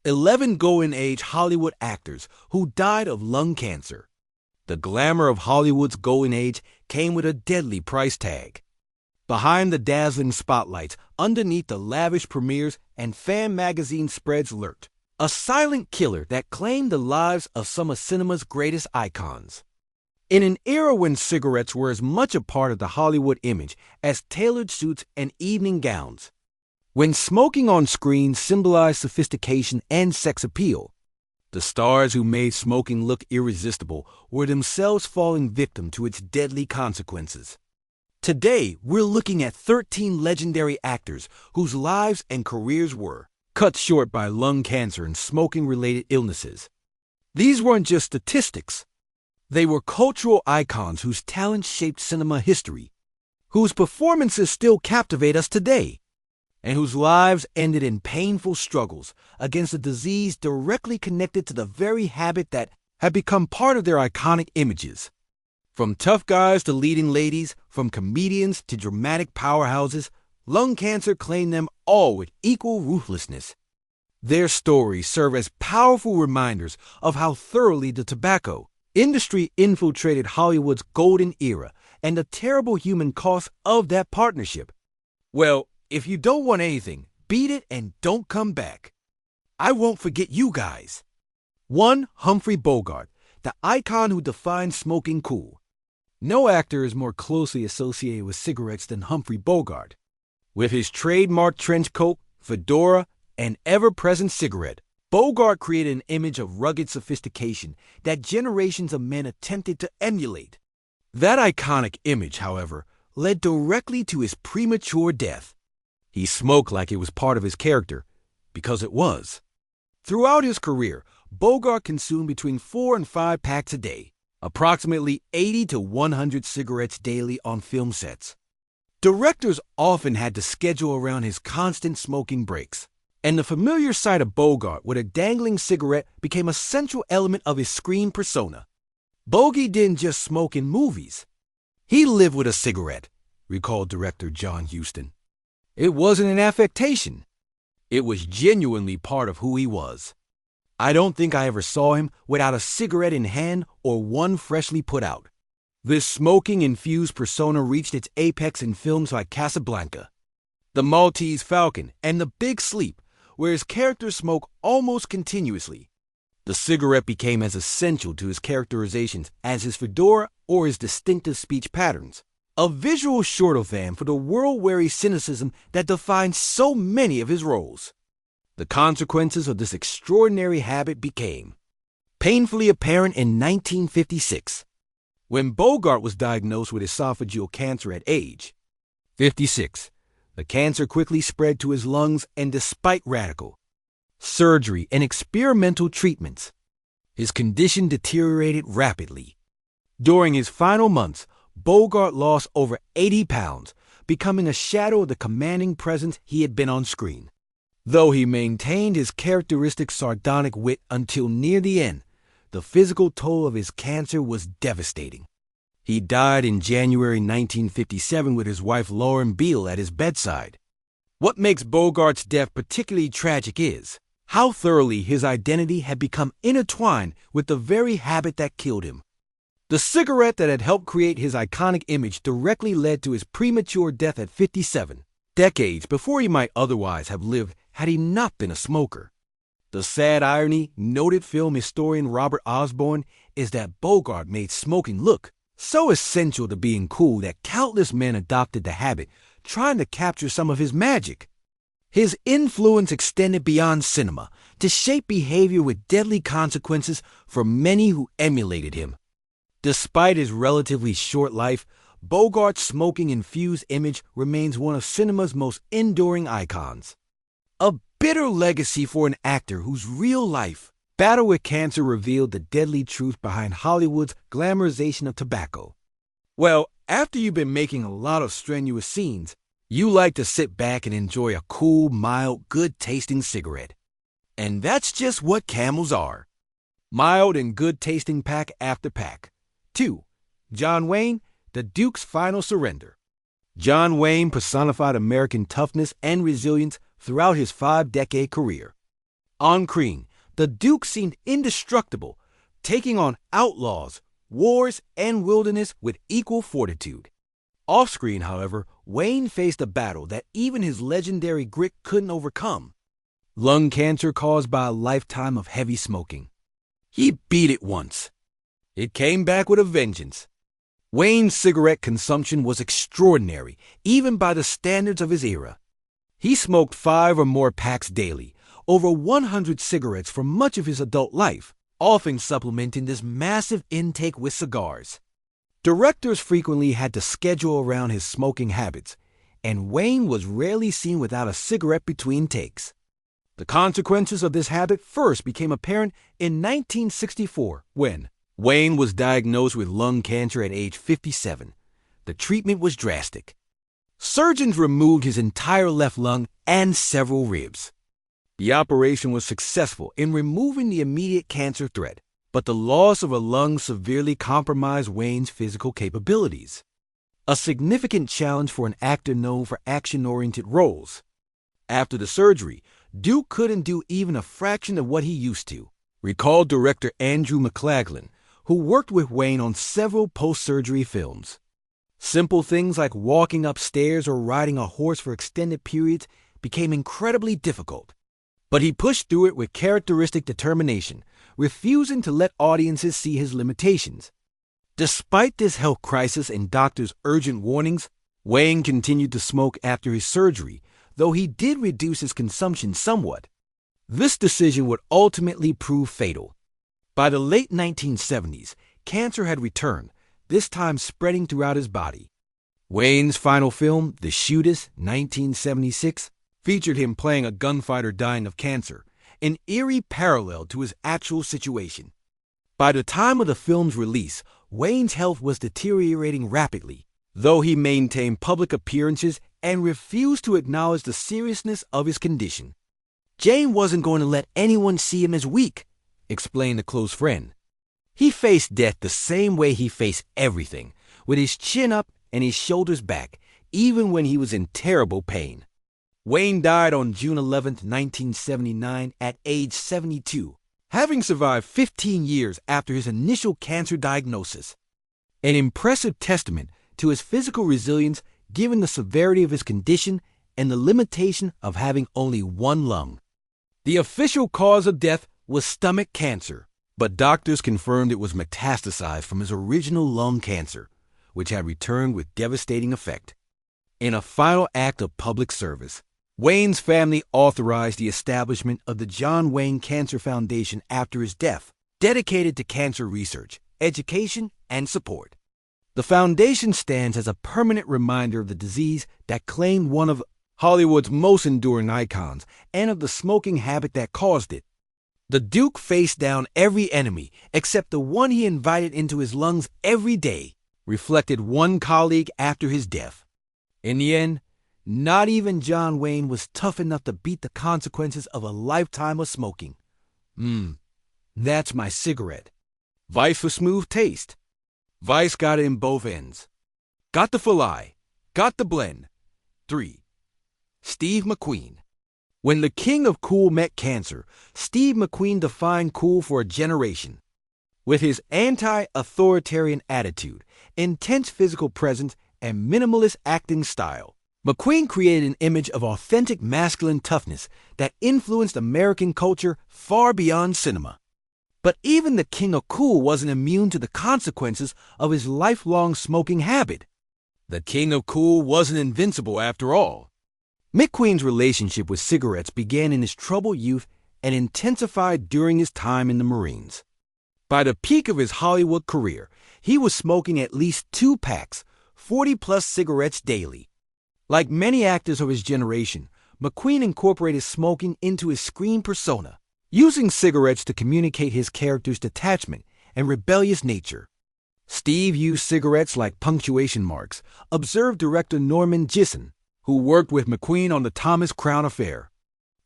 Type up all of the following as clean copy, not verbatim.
11 golden-age Hollywood actors who died of lung cancer. The glamour of Hollywood's golden age came with a deadly price tag. Behind the dazzling spotlights, underneath the lavish premieres and fan magazine spreads lurked a silent killer that claimed the lives of some of cinema's greatest icons. In an era when cigarettes were as much a part of the Hollywood image as tailored suits and evening gowns, when smoking on screen symbolized sophistication and sex appeal, the stars who made smoking look irresistible were themselves falling victim to its deadly consequences. Today, we're looking at 13 legendary actors whose lives and careers were cut short by lung cancer and smoking-related illnesses. These weren't just statistics. They were cultural icons whose talent shaped cinema history, whose performances still captivate us today, and whose lives ended in painful struggles against a disease directly connected to the very habit that had become part of their iconic images. From tough guys to leading ladies, from comedians to dramatic powerhouses, lung cancer claimed them all with equal ruthlessness. Their stories serve as powerful reminders of how thoroughly the tobacco industry infiltrated Hollywood's golden era and the terrible human cost of that partnership. Well, if you don't want anything, beat it and don't come back. I won't forget you guys. 1. Humphrey Bogart, the icon who defined smoking cool. No actor is more closely associated with cigarettes than Humphrey Bogart. With his trademark trench coat, fedora, and ever-present cigarette, Bogart created an image of rugged sophistication that generations of men attempted to emulate. That iconic image, however, led directly to his premature death. He smoked like it was part of his character, because it was. Throughout his career, Bogart consumed between 4 and 5 packs a day, approximately 80 to 100 cigarettes daily on film sets. Directors often had to schedule around his constant smoking breaks, and the familiar sight of Bogart with a dangling cigarette became a central element of his screen persona. Bogey didn't just smoke in movies. He lived with a cigarette, recalled director John Huston. It wasn't an affectation. It was genuinely part of who he was. I don't think I ever saw him without a cigarette in hand or one freshly put out. This smoking-infused persona reached its apex in films like Casablanca, The Maltese Falcon, and The Big Sleep, where his characters smoke almost continuously. The cigarette became as essential to his characterizations as his fedora or his distinctive speech patterns, a visual shorthand for the world-weary cynicism that defines so many of his roles. The consequences of this extraordinary habit became painfully apparent in 1956, when Bogart was diagnosed with esophageal cancer at age 56. The cancer quickly spread to his lungs, and despite radical surgery and experimental treatments, his condition deteriorated rapidly. During his final months, Bogart lost over 80 pounds, becoming a shadow of the commanding presence he had been on screen. Though he maintained his characteristic sardonic wit until near the end, the physical toll of his cancer was devastating. He died in January 1957 with his wife Lauren Beale at his bedside. What makes Bogart's death particularly tragic is how thoroughly his identity had become intertwined with the very habit that killed him. The cigarette that had helped create his iconic image directly led to his premature death at 57, decades before he might otherwise have lived had he not been a smoker. The sad irony, noted film historian Robert Osborne, is that Bogart made smoking look so essential to being cool that countless men adopted the habit, trying to capture some of his magic. His influence extended beyond cinema to shape behavior with deadly consequences for many who emulated him. Despite his relatively short life, Bogart's smoking-infused image remains one of cinema's most enduring icons. A bitter legacy for an actor whose real-life battle with cancer revealed the deadly truth behind Hollywood's glamorization of tobacco. Well, after you've been making a lot of strenuous scenes, you like to sit back and enjoy a cool, mild, good-tasting cigarette. And that's just what Camels are. Mild and good-tasting pack after pack. 2. John Wayne, The Duke's Final Surrender. John Wayne personified American toughness and resilience throughout his 5-decade career. On screen, the Duke seemed indestructible, taking on outlaws, wars, and wilderness with equal fortitude. Off-screen, however, Wayne faced a battle that even his legendary grit couldn't overcome: lung cancer caused by a lifetime of heavy smoking. He beat it once. It came back with a vengeance. Wayne's cigarette consumption was extraordinary, even by the standards of his era. He smoked 5 or more packs daily, over 100 cigarettes for much of his adult life, often supplementing this massive intake with cigars. Directors frequently had to schedule around his smoking habits, and Wayne was rarely seen without a cigarette between takes. The consequences of this habit first became apparent in 1964 when Wayne was diagnosed with lung cancer at age 57. The treatment was drastic. Surgeons removed his entire left lung and several ribs. The operation was successful in removing the immediate cancer threat, but the loss of a lung severely compromised Wayne's physical capabilities, a significant challenge for an actor known for action-oriented roles. After the surgery, Duke couldn't do even a fraction of what he used to, recalled director Andrew McLaglen, who worked with Wayne on several post-surgery films. Simple things like walking upstairs or riding a horse for extended periods became incredibly difficult. But he pushed through it with characteristic determination, refusing to let audiences see his limitations. Despite this health crisis and doctors' urgent warnings, Wayne continued to smoke after his surgery, though he did reduce his consumption somewhat. This decision would ultimately prove fatal. By the late 1970s, cancer had returned, this time spreading throughout his body. Wayne's final film, The Shootist, 1976, featured him playing a gunfighter dying of cancer, an eerie parallel to his actual situation. By the time of the film's release, Wayne's health was deteriorating rapidly, though he maintained public appearances and refused to acknowledge the seriousness of his condition. Jane wasn't going to let anyone see him as weak, explained a close friend. He faced death the same way he faced everything, with his chin up and his shoulders back, even when he was in terrible pain. Wayne died on June 11, 1979, at age 72, having survived 15 years after his initial cancer diagnosis. An impressive testament to his physical resilience given the severity of his condition and the limitation of having only one lung. The official cause of death was stomach cancer, but doctors confirmed it was metastasized from his original lung cancer, which had returned with devastating effect. In a final act of public service, Wayne's family authorized the establishment of the John Wayne Cancer Foundation after his death, dedicated to cancer research, education, and support. The foundation stands as a permanent reminder of the disease that claimed one of Hollywood's most enduring icons and of the smoking habit that caused it. The Duke faced down every enemy except the one he invited into his lungs every day, reflected one colleague after his death. In the end, not even John Wayne was tough enough to beat the consequences of a lifetime of smoking. That's my cigarette. Vice for smooth taste. Vice got it in both ends. Got the full eye. Got the blend. 3. Steve McQueen. When the king of cool met cancer, Steve McQueen defined cool for a generation. With his anti-authoritarian attitude, intense physical presence, and minimalist acting style, McQueen created an image of authentic masculine toughness that influenced American culture far beyond cinema. But even the king of cool wasn't immune to the consequences of his lifelong smoking habit. The king of cool wasn't invincible after all. McQueen's relationship with cigarettes began in his troubled youth and intensified during his time in the Marines. By the peak of his Hollywood career, he was smoking at least 2 packs, 40-plus cigarettes daily. Like many actors of his generation, McQueen incorporated smoking into his screen persona, using cigarettes to communicate his character's detachment and rebellious nature. Steve used cigarettes like punctuation marks, observed director Norman Gisson, who worked with McQueen on the Thomas Crown Affair.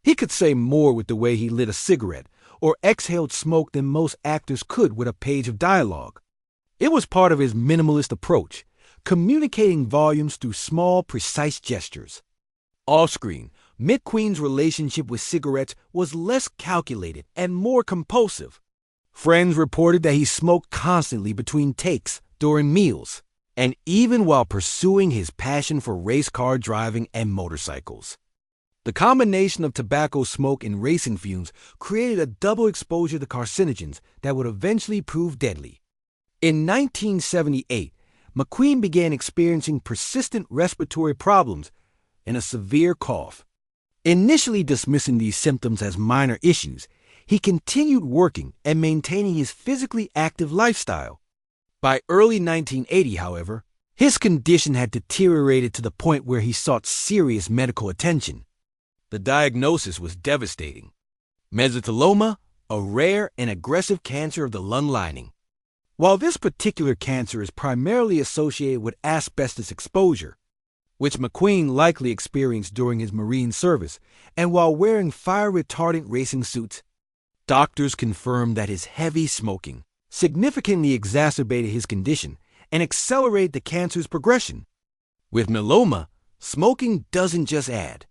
He could say more with the way he lit a cigarette or exhaled smoke than most actors could with a page of dialogue. It was part of his minimalist approach, communicating volumes through small, precise gestures. Off-screen, McQueen's relationship with cigarettes was less calculated and more compulsive. Friends reported that he smoked constantly between takes, during meals, and even while pursuing his passion for race car driving and motorcycles. The combination of tobacco smoke and racing fumes created a double exposure to carcinogens that would eventually prove deadly. In 1978, McQueen began experiencing persistent respiratory problems and a severe cough. Initially dismissing these symptoms as minor issues, he continued working and maintaining his physically active lifestyle. By early 1980, however, his condition had deteriorated to the point where he sought serious medical attention. The diagnosis was devastating: mesothelioma, a rare and aggressive cancer of the lung lining. While this particular cancer is primarily associated with asbestos exposure, which McQueen likely experienced during his Marine service, and while wearing fire-retardant racing suits, doctors confirmed that his heavy smoking significantly exacerbated his condition and accelerated the cancer's progression. With myeloma, smoking doesn't just add,